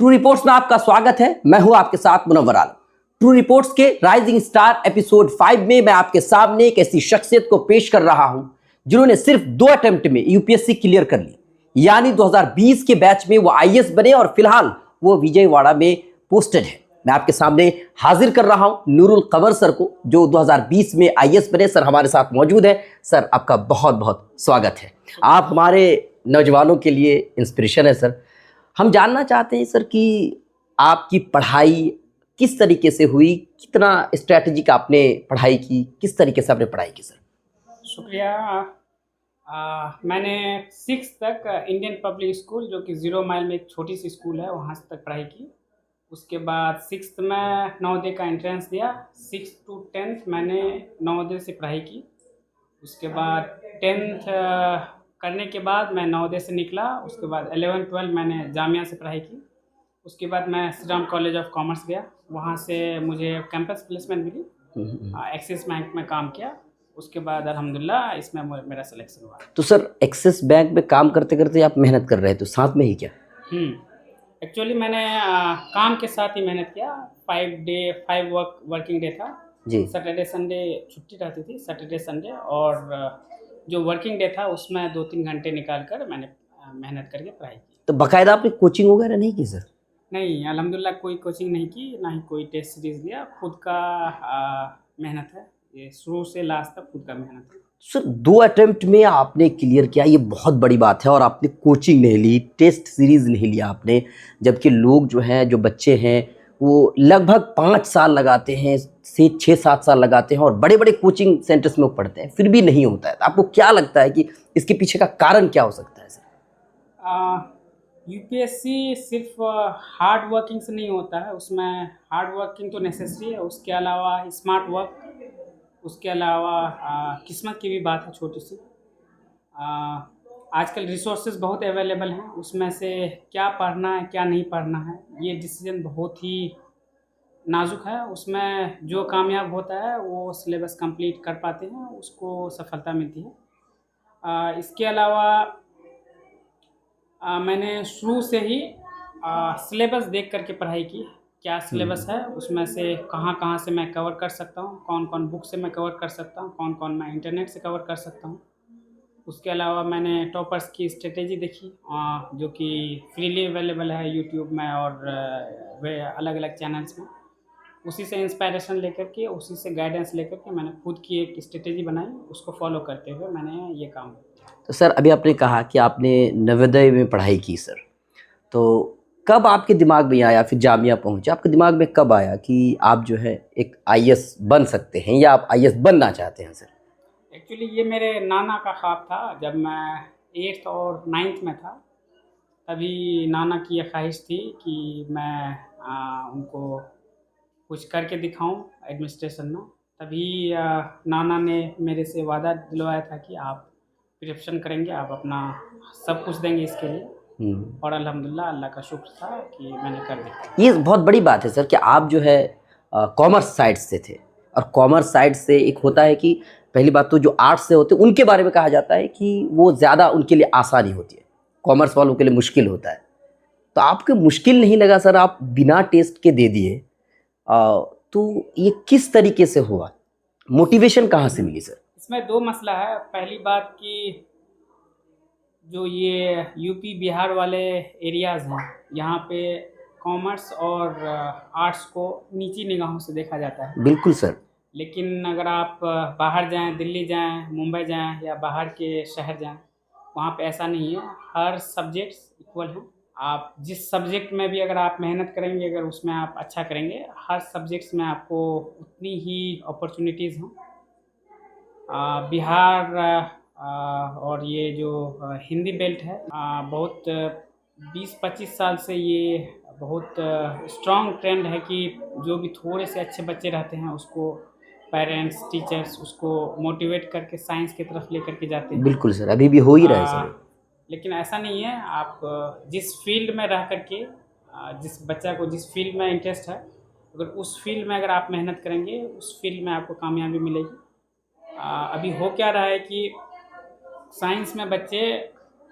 True reports में आपका स्वागत है। मैं हूं आपके साथ मुनव्वर आलम। ट्रू रिपोर्ट्स के राइजिंग स्टार एपिसोड 5 में मैं आपके सामने एक ऐसी शख्सियत को पेश कर रहा हूं जिन्होंने सिर्फ 2 अटेम्प्ट में यूपीएससी क्लियर कर ली, यानी 2020 के बैच में वो आईएएस बने और फिलहाल वो विजयवाड़ा में पोस्टेड है। मैं आपके सामने हाजिर कर रहा हूं नूरुल कमर सर को, जो 2020 में आईएएस बने। सर हमारे साथ मौजूद है। सर आपका बहुत बहुत स्वागत है। आप हमारे नौजवानों के लिए इंस्पिरेशन है सर। हम जानना चाहते हैं सर कि आपकी पढ़ाई किस तरीके से हुई, कितना स्ट्रैटेजिक आपने पढ़ाई की, किस तरीके से आपने पढ़ाई की सर? शुक्रिया। मैंने 6 तक इंडियन पब्लिक स्कूल, जो कि 0 माइल में एक छोटी सी स्कूल है, वहाँ तक पढ़ाई की। उसके बाद 6th में नवोदय का एंट्रेंस दिया। 6th to 10th मैंने नवोदय से पढ़ाई की। उसके बाद 10th करने के बाद मैं नवोदय से निकला। उसके बाद 11-12 मैंने जामिया से पढ़ाई की। उसके बाद मैं Shri Ram college of commerce गया। वहाँ से मुझे कैंपस प्लेसमेंट मिली। एक्सिस बैंक में काम किया। उसके बाद अल्हम्दुलिल्लाह इसमें मेरा सिलेक्शन हुआ। तो सर एक्सिस बैंक में काम करते करते आप मेहनत कर रहे थे, तो साथ में ही क्या? एक्चुअली मैंने काम के साथ ही मेहनत किया। 5 वर्किंग डे था जी। सैटरडे संडे छुट्टी रहती थी, सैटरडे संडे, और जो वर्किंग डे था उसमें 2-3 घंटे निकाल कर मैंने मेहनत करके पढ़ाई की। तो बाकायदा आपने कोचिंग वगैरह नहीं की सर? नहीं, अल्हम्दुलिल्लाह कोई कोचिंग नहीं की, ना ही कोई टेस्ट सीरीज लिया। खुद का मेहनत है, ये शुरू से लास्ट तक खुद का मेहनत है। सर 2 अटेम्प्ट में आपने क्लियर किया, ये बहुत बड़ी बात है। और आपने कोचिंग नहीं ली, टेस्ट सीरीज नहीं लिया आपने, जबकि लोग जो हैं, जो बच्चे हैं, वो लगभग 5 साल लगाते हैं से 6-7 साल लगाते हैं और बड़े बड़े कोचिंग सेंटर्स में वो पढ़ते हैं, फिर भी नहीं होता है। तो आपको क्या लगता है कि इसके पीछे का कारण क्या हो सकता है सर? यूपीएससी सिर्फ हार्ड वर्किंग से नहीं होता है। उसमें हार्ड वर्किंग तो नेसेसरी है, उसके अलावा स्मार्ट वर्क, उसके अलावा किस्मत की भी बात है छोटी सी। आजकल रिसोर्सेज बहुत अवेलेबल हैं, उसमें से क्या पढ़ना है क्या नहीं पढ़ना है, ये डिसीजन बहुत ही नाजुक है। उसमें जो कामयाब होता है वो सिलेबस कंप्लीट कर पाते हैं, उसको सफलता मिलती है। इसके अलावा मैंने शुरू से ही सिलेबस देख करके पढ़ाई की। क्या सिलेबस है, उसमें से कहाँ कहाँ से मैं कवर कर सकता हूँ, कौन कौन बुक से मैं कवर कर सकता हूँ, कौन कौन मैं इंटरनेट से कवर कर सकता हूँ। उसके अलावा मैंने टॉपर्स की स्ट्रेटेजी देखी, जो कि फ्रीली अवेलेबल है यूट्यूब में और वे अलग अलग चैनल्स में। उसी से इंस्पायरेशन लेकर के, उसी से गाइडेंस लेकर के मैंने खुद की एक स्ट्रेटेजी बनाई, उसको फॉलो करते हुए मैंने ये काम किया। तो सर अभी आपने कहा कि आपने नवोदय में पढ़ाई की सर, तो कब आपके दिमाग में आया, फिर जामिया पहुंचे, आपके दिमाग में कब आया कि आप जो है एक आईएएस बन सकते हैं या आप आईएएस बनना चाहते हैं सर? एक्चुअली ये मेरे नाना का ख्वाब था। जब मैं 8th और 9th में था, तभी नाना की ये ख्वाहिश थी कि मैं उनको कुछ करके दिखाऊं एडमिनिस्ट्रेशन में। तभी नाना ने मेरे से वादा दिलवाया था कि आप प्रिपरेशन करेंगे, आप अपना सब कुछ देंगे इसके लिए। और अल्हम्दुलिल्लाह अल्लाह का शुक्र था कि मैंने कर दिया। ये बहुत बड़ी बात है सर कि आप जो है कॉमर्स साइड से थे, और कॉमर्स साइड से एक होता है कि पहली बात तो जो आर्ट्स से होते हैं उनके बारे में कहा जाता है कि वो ज़्यादा उनके लिए आसानी होती है, कॉमर्स वालों के लिए मुश्किल होता है। तो आपको मुश्किल नहीं लगा सर? आप बिना टेस्ट के दे दिए, तो ये किस तरीके से हुआ, मोटिवेशन कहाँ से मिली सर? इसमें 2 मसला है। पहली बात कि जो ये यूपी बिहार वाले एरियाज़ हैं, यहाँ पे कॉमर्स और आर्ट्स को नीची निगाहों से देखा जाता है। बिल्कुल सर। लेकिन अगर आप बाहर जाएं, दिल्ली जाएं, मुंबई जाएं या बाहर के शहर जाएं, वहाँ पे ऐसा नहीं है। हर सब्जेक्ट्स इक्वल हैं। आप जिस सब्जेक्ट में भी अगर आप मेहनत करेंगे, अगर उसमें आप अच्छा करेंगे, हर सब्जेक्ट्स में आपको उतनी ही अपॉर्चुनिटीज़ हैं। बिहार और ये जो हिंदी बेल्ट है, बहुत 20-25 साल से ये बहुत स्ट्रॉन्ग ट्रेंड है कि जो भी थोड़े से अच्छे बच्चे रहते हैं उसको पेरेंट्स, टीचर्स उसको मोटिवेट करके साइंस की तरफ लेकर के जाते हैं। बिल्कुल सर, अभी भी हो ही रहा है सर। लेकिन ऐसा नहीं है। आप जिस फील्ड में रह करके, जिस बच्चा को जिस फील्ड में इंटरेस्ट है, अगर उस फील्ड में अगर आप मेहनत करेंगे, उस फील्ड में आपको कामयाबी मिलेगी। अभी हो क्या रहा है कि साइंस में बच्चे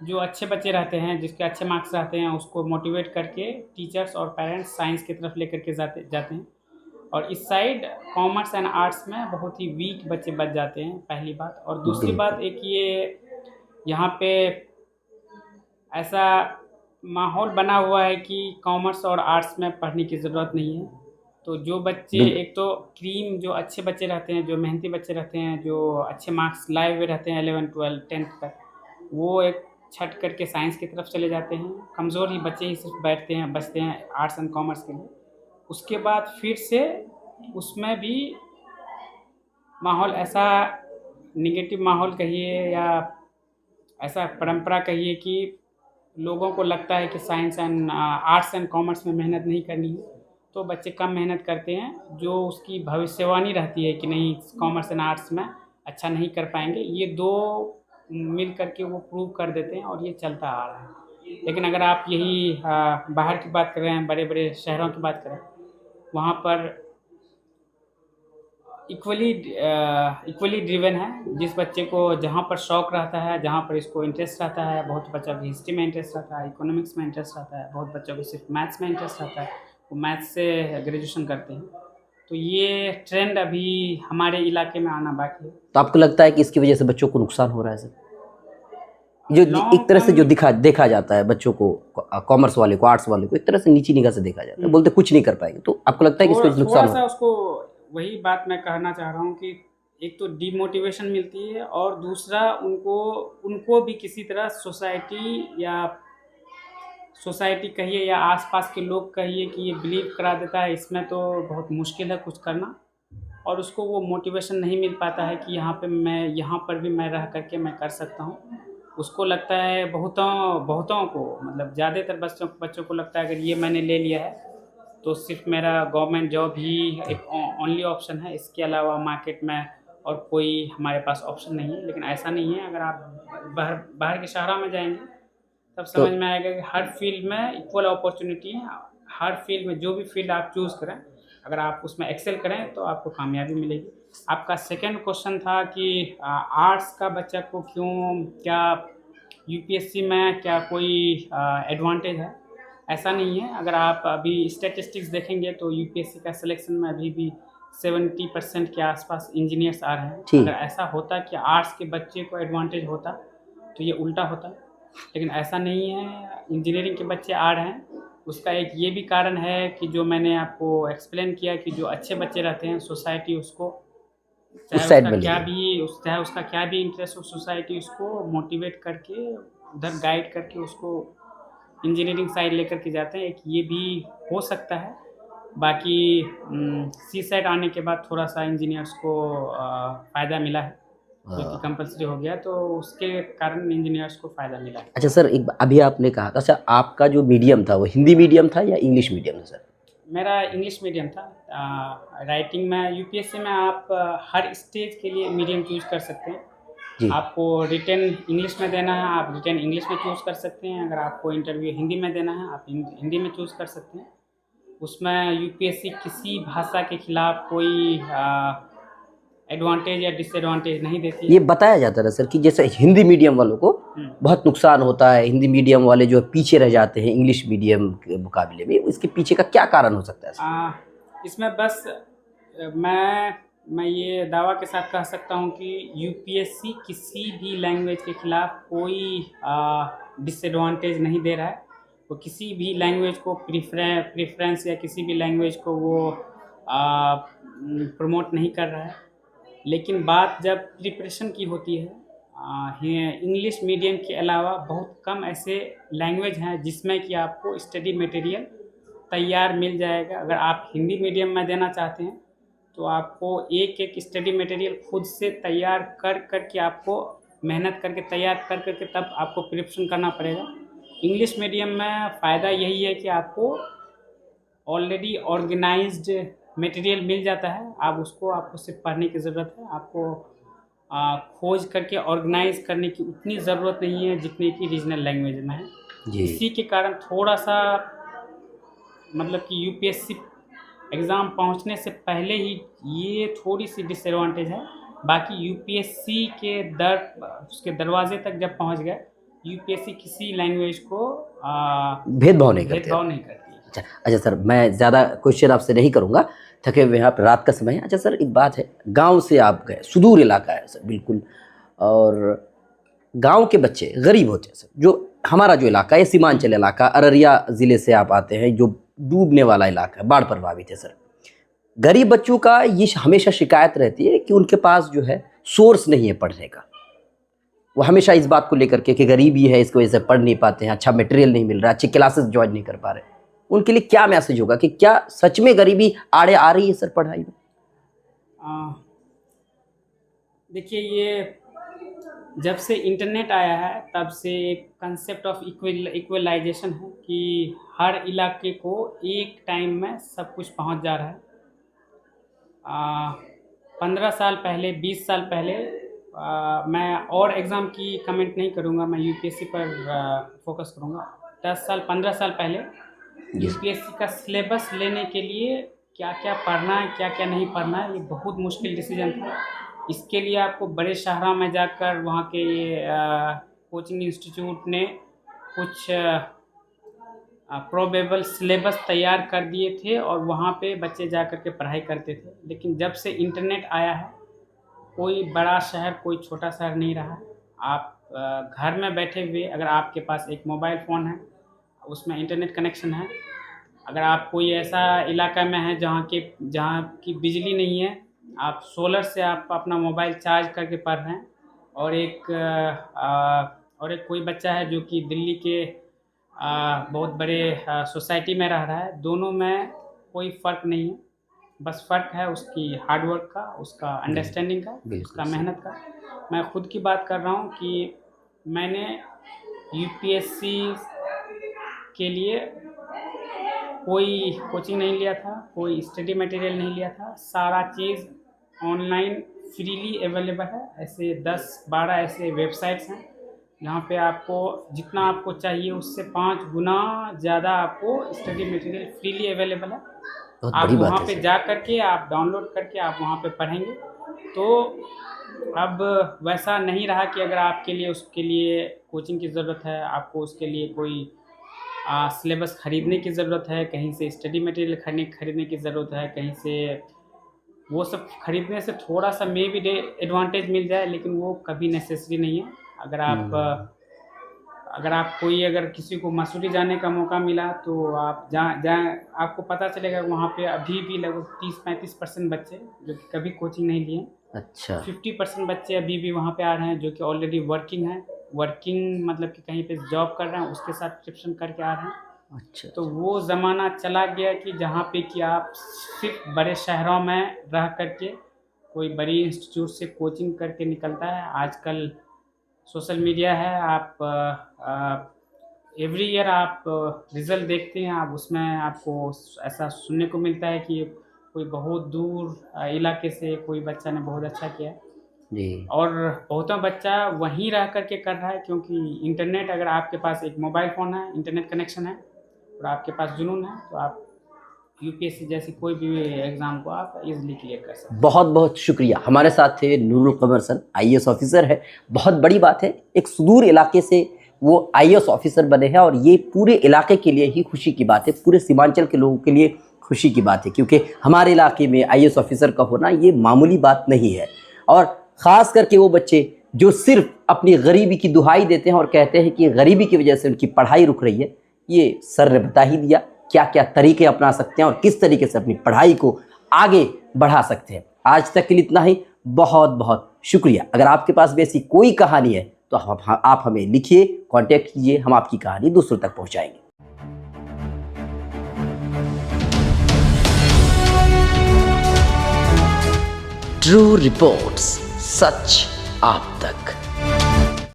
जो अच्छे बच्चे रहते हैं, जिसके अच्छे मार्क्स रहते हैं, उसको मोटिवेट करके टीचर्स और पेरेंट्स साइंस की तरफ लेकर के जाते हैं। और इस साइड कॉमर्स एंड आर्ट्स में बहुत ही वीक बच्चे बच जाते हैं, पहली बात। और दूसरी बिल्कुल। बात एक ये यहाँ पे ऐसा माहौल बना हुआ है कि कॉमर्स और आर्ट्स में पढ़ने की ज़रूरत नहीं है। तो जो बच्चे, बिल्कुल। एक तो क्रीम जो अच्छे बच्चे रहते हैं, जो मेहनती बच्चे रहते हैं, जो अच्छे मार्क्स लाए हुए रहते हैं 11, 12, 10th तक, वो एक छट करके साइंस की तरफ चले जाते हैं। कमज़ोर ही बच्चे ही सिर्फ बैठते हैं, बचते हैं आर्ट्स एंड कॉमर्स के लिए। उसके बाद फिर से उसमें भी माहौल ऐसा निगेटिव माहौल कहिए या ऐसा परंपरा कहिए कि लोगों को लगता है कि science and arts and commerce में मेहनत नहीं करनी है, तो बच्चे कम मेहनत करते हैं। जो उसकी भविष्यवाणी रहती है कि नहीं, कॉमर्स एंड आर्ट्स में अच्छा नहीं कर पाएंगे, ये दो मिल करके वो प्रूव कर देते हैं और ये चलता आ रहा है। लेकिन अगर आप यही बाहर की बात कर रहे हैं, बड़े बड़े शहरों की बात करें, वहाँ पर इक्वली ड्रिवन है। जिस बच्चे को जहाँ पर शौक रहता है, जहाँ पर इसको इंटरेस्ट रहता है, बहुत बच्चों को हिस्ट्री में इंटरेस्ट रहता है, इकोनॉमिक्स में इंटरेस्ट रहता है, बहुत बच्चों को सिर्फ मैथ्स में इंटरेस्ट रहता है, वो मैथ्स से ग्रेजुएशन करते हैं। तो ये ट्रेंड अभी हमारे इलाके में आना बाकी है। तो आपको लगता है कि इसकी वजह से बच्चों को नुकसान हो रहा है सर? जो लॉन्ग एक तरह से जो टर्म देखा जाता है बच्चों को, कॉमर्स वाले को, आर्ट्स वाले को एक तरह से नीची निगाह से देखा जाता है, बोलते कुछ नहीं कर पाएंगे। तो आपको लगता है कि इसके थोड़ा नुकसान हो सा रहा उसको, वही बात मैं कहना चाह रहा हूँ कि एक तो डिमोटिवेशन मिलती है, और दूसरा उनको भी किसी तरह सोसाइटी कहिए या आसपास के लोग कहिए कि ये बिलीव करा देता है इसमें तो बहुत मुश्किल है कुछ करना, और उसको वो मोटिवेशन नहीं मिल पाता है कि यहाँ पर भी मैं रह करके मैं कर सकता हूँ। उसको लगता है, बहुतों को, मतलब ज़्यादातर बच्चों को लगता है अगर ये मैंने ले लिया है तो सिर्फ मेरा गवर्नमेंट जॉब ही एक ओनली ऑप्शन है, इसके अलावा मार्केट में और कोई हमारे पास ऑप्शन नहीं है। लेकिन ऐसा नहीं है। अगर आप बाहर के शहरों में जाएंगे तब तो समझ में आएगा कि हर फील्ड में इक्वल अपॉर्चुनिटी है। हर फील्ड में, जो भी फील्ड आप चूज़ करें, अगर आप उसमें एक्सेल करें तो आपको कामयाबी मिलेगी। आपका सेकंड क्वेश्चन था कि आर्ट्स का बच्चा को क्या यूपीएससी में क्या कोई एडवांटेज है? ऐसा नहीं है। अगर आप अभी स्टैटिस्टिक्स देखेंगे तो यूपीएससी का सिलेक्शन में अभी भी 70% के आसपास इंजीनियर्स आ रहे हैं। ठीक। अगर ऐसा होता कि आर्ट्स के बच्चे को एडवांटेज होता तो ये उल्टा होता, लेकिन ऐसा नहीं है। इंजीनियरिंग के बच्चे आ रहे हैं। उसका एक ये भी कारण है कि जो मैंने आपको एक्सप्लेन किया कि जो अच्छे बच्चे रहते हैं, सोसाइटी उसको, उस साइड में ले चाहे उसका क्या भी इंटरेस्ट हो, सोसाइटी उसको मोटिवेट करके, उधर गाइड करके उसको इंजीनियरिंग साइड लेकर के जाते हैं। एक ये भी हो सकता है। बाकी सी सेट आने के बाद थोड़ा सा इंजीनियर्स को फ़ायदा मिला है, जो कि कंपलसरी हो गया, तो उसके कारण इंजीनियर्स को फ़ायदा मिला है। अच्छा सर, अभी आपने कहा था, अच्छा आपका जो मीडियम था वो हिंदी मीडियम था या इंग्लिश मीडियम था सर? मेरा इंग्लिश मीडियम था। राइटिंग में यूपीएससी में आप हर स्टेज के लिए मीडियम चूज कर सकते हैं। जी। आपको रिटन इंग्लिश में देना है, आप रिटन इंग्लिश में चूज़ कर सकते हैं। अगर आपको इंटरव्यू हिंदी में देना है, आप हिंदी में चूज़ कर सकते हैं। उसमें यूपीएससी किसी भाषा के खिलाफ कोई एडवांटेज या डिसएडवांटेज नहीं देती है। ये बताया जाता है सर कि जैसे हिंदी मीडियम वालों को बहुत नुकसान होता है, हिंदी मीडियम वाले जो पीछे रह जाते हैं इंग्लिश मीडियम के मुकाबले में, इसके पीछे का क्या कारण हो सकता है? इसमें बस मैं ये दावा के साथ कह सकता हूँ कि यूपीएससी किसी भी लैंग्वेज के खिलाफ कोई डिसएडवांटेज नहीं दे रहा है। वो किसी भी लैंग्वेज को प्रेफरेंस या किसी भी लैंग्वेज को वो प्रमोट नहीं कर रहा है। लेकिन बात जब प्रिपरेशन की होती है, इंग्लिश मीडियम के अलावा बहुत कम ऐसे लैंग्वेज हैं जिसमें कि आपको स्टडी मटेरियल तैयार मिल जाएगा। अगर आप हिंदी मीडियम में देना चाहते हैं तो आपको एक स्टडी मटेरियल खुद से तैयार करके आपको मेहनत करके तैयार करके तब आपको प्रिपरेशन करना पड़ेगा। इंग्लिश मीडियम में फ़ायदा यही है कि आपको ऑलरेडी ऑर्गेनाइज्ड मटेरियल मिल जाता है। आपको सिर्फ पढ़ने की ज़रूरत है। आपको खोज करके ऑर्गेनाइज करने की उतनी ज़रूरत नहीं है जितनी कि रीजनल लैंग्वेज में है। इसी के कारण थोड़ा सा मतलब कि यूपीएससी एग्ज़ाम पहुंचने से पहले ही ये थोड़ी सी डिसएडवांटेज है। बाकी यूपीएससी के उसके दरवाजे तक जब पहुंच गए, यूपीएससी किसी लैंग्वेज को भेदभाव नहीं करते। भेदभाव नहीं करती है। अच्छा सर, मैं ज़्यादा क्वेश्चन आपसे नहीं करूँगा, थके हुए हैं आप, रात का समय है। अच्छा सर, एक बात है, गांव से आप गए, सुदूर इलाका है सर बिल्कुल, और गांव के बच्चे गरीब होते हैं सर। जो हमारा जो इलाका है सीमांचल इलाका, अररिया ज़िले से आप आते हैं, जो डूबने वाला इलाका है, बाढ़ प्रभावित है सर। गरीब बच्चों का ये हमेशा शिकायत रहती है कि उनके पास जो है सोर्स नहीं है पढ़ने का। वो हमेशा इस बात को लेकर के कि गरीबी है, इसकी वजह से पढ़ नहीं पाते हैं, अच्छा मटेरियल नहीं मिल रहा, अच्छी क्लासेस ज्वाइन नहीं कर पा रहे। उनके लिए क्या मैसेज होगा कि क्या सच में गरीबी आड़े आ रही है सर पढ़ाई में? देखिए, ये जब से इंटरनेट आया है तब से एक कंसेप्ट ऑफ इक्वलाइजेशन है कि हर इलाके को एक टाइम में सब कुछ पहुंच जा रहा है। 15 साल पहले, 20 साल पहले, मैं और एग्ज़ाम की कमेंट नहीं करूंगा, मैं यूपीएससी पर फोकस करूंगा। 10 साल 15 साल पहले यूपीएससी का सिलेबस लेने के लिए क्या क्या पढ़ना है, क्या क्या नहीं पढ़ना है, ये बहुत मुश्किल डिसीजन था। इसके लिए आपको बड़े शहरों में जाकर वहाँ के कोचिंग इंस्टीट्यूट ने कुछ प्रोबेबल सिलेबस तैयार कर दिए थे और वहाँ पे बच्चे जा कर के पढ़ाई करते थे। लेकिन जब से इंटरनेट आया है, कोई बड़ा शहर, कोई छोटा शहर नहीं रहा। आप घर में बैठे हुए, अगर आपके पास एक मोबाइल फ़ोन है, उसमें इंटरनेट कनेक्शन है, अगर आप कोई ऐसा इलाका में है जहाँ की बिजली नहीं है, आप सोलर से आप अपना मोबाइल चार्ज करके पढ़ रहे हैं। और एक कोई बच्चा है जो कि दिल्ली के बहुत बड़े सोसाइटी में रह रहा है। दोनों में कोई फ़र्क नहीं है, बस फ़र्क है उसकी हार्डवर्क का, उसका अंडरस्टैंडिंग का, उसका मेहनत का। मैं ख़ुद की बात कर रहा हूँ कि मैंने यूपीएससी के लिए कोई कोचिंग नहीं लिया था, कोई स्टडी मटेरियल नहीं लिया था। सारा चीज़ ऑनलाइन फ्रीली अवेलेबल है। ऐसे 10-12 ऐसे वेबसाइट्स हैं जहाँ पे आपको जितना आपको चाहिए उससे 5 गुना ज़्यादा आपको स्टडी मटेरियल फ्रीली अवेलेबल है। आप वहाँ पे जा करके आप डाउनलोड करके आप वहाँ पे पढ़ेंगे। तो अब वैसा नहीं रहा कि अगर आपके लिए उसके लिए कोचिंग की ज़रूरत है, आपको उसके लिए कोई सिलेबस ख़रीदने की ज़रूरत है, कहीं से स्टडी मटेरियल खरीदने की ज़रूरत है, कहीं से वो सब खरीदने से थोड़ा सा मे बी एडवांटेज मिल जाए, लेकिन वो कभी नेसेसरी नहीं है। अगर किसी को मसूरी जाने का मौका मिला तो आप जाएँ, आपको पता चलेगा वहाँ पे अभी भी लगभग 30-35% बच्चे जो कि कभी कोचिंग नहीं लिए। अच्छा। 50% बच्चे अभी भी वहाँ पे आ रहे हैं जो कि ऑलरेडी वर्किंग हैं। वर्किंग मतलब कि कहीं पे जॉब कर रहे हैं, उसके साथ सब्सक्रिप्शन करके आ रहे हैं। अच्छा। तो वो ज़माना चला गया कि जहाँ पे कि आप सिर्फ बड़े शहरों में रह करके कोई बड़ी इंस्टीट्यूट से कोचिंग करके निकलता है। आजकल सोशल मीडिया है, आप एवरी ईयर आप रिज़ल्ट देखते हैं, आप उसमें आपको ऐसा सुनने को मिलता है कि कोई बहुत दूर इलाके से कोई बच्चा ने बहुत अच्छा किया जी। और बहुतों बच्चा वहीं रह करके कर रहा है, क्योंकि इंटरनेट, अगर आपके पास एक मोबाइल फ़ोन है, इंटरनेट कनेक्शन है और आपके पास जुनून है, तो आप यूपीएससी जैसी कोई भी एग्ज़ाम को आप इजीली क्लियर कर सकते हैं। बहुत बहुत शुक्रिया। हमारे साथ थे नूरुल कमर सर, आईएएस ऑफिसर है। बहुत बड़ी बात है, एक सुदूर इलाके से वो आईएएस ऑफिसर बने हैं और ये पूरे इलाके के लिए ही खुशी की बात है, पूरे सीमांचल के लोगों के लिए खुशी की बात है, क्योंकि हमारे इलाके में आईएएस ऑफिसर का होना ये मामूली बात नहीं है। और ख़ास करके वो बच्चे जो सिर्फ अपनी गरीबी की दुहाई देते हैं और कहते हैं कि गरीबी की वजह से उनकी पढ़ाई रुक रही है, ये सर ने बता ही दिया क्या क्या तरीके अपना सकते हैं और किस तरीके से अपनी पढ़ाई को आगे बढ़ा सकते हैं। आज तक के लिए इतना ही, बहुत बहुत शुक्रिया। अगर आपके पास भी ऐसी कोई कहानी है तो आप हमें लिखिए, कांटेक्ट कीजिए, हम आपकी कहानी दूसरों तक पहुंचाएंगे। ट्रू रिपोर्ट्स, सच आप तक।